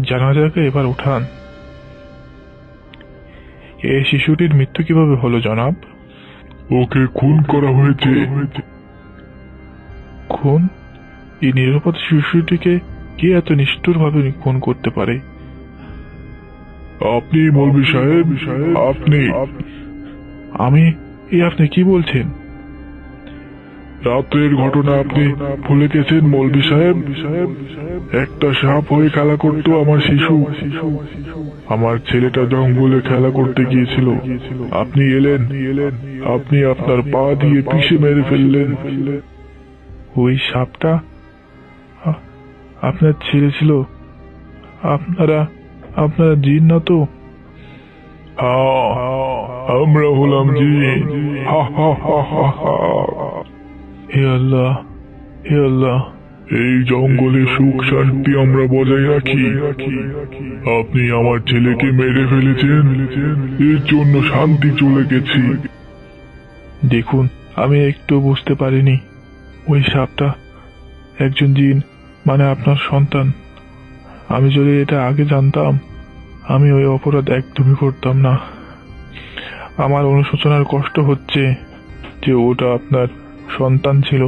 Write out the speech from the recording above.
জানাজাকে এবার উঠান। এই শিশুটির মৃত্যু কিভাবে হলো জনাব? ওকে খুন করা হয়েছে। খুন? এই নিরাপদ শিশুটিকে কে এত নিষ্ঠুরভাবে খুন করতে পারে? আপনি মৌলভী সাহেব, আপনি। আপনি কি বলছেন? রাতের ঘটনা আপনি ভুলে গেছেন মৌলভী সাহেব? একটা সাপ হয়ে খেলা করত আমার শিশু। আমার ছেলেটা জঙ্গলে খেলা করতে গিয়েছিল, আপনি এলেন, আপনি আপনার পা দিয়ে পিষে মেরে ফেললেন। ওই সাপটা আপনার ছেলে ছিল? আপনারা জিন না তো? আমরা হলাম জিন। হে আল্লাহ, হে আল্লাহ। এই জঙ্গলে সুখ শান্তি আমরা বজায় রাখি, আপনি আমার ছেলেকে মেরে ফেলেছেন, এর জন্য শান্তি চলে গেছি। দেখুন, আমি একটু বুঝতে পারিনি ওই সাপটা একজন জিন, মানে আপনার সন্তান। আমি যদি এটা আগে জানতাম, আমি ওই অপরাধ একদমই করতাম না। আমার অনুশোচনার কষ্ট হচ্ছে যে ওটা আপনার সন্তান ছিল।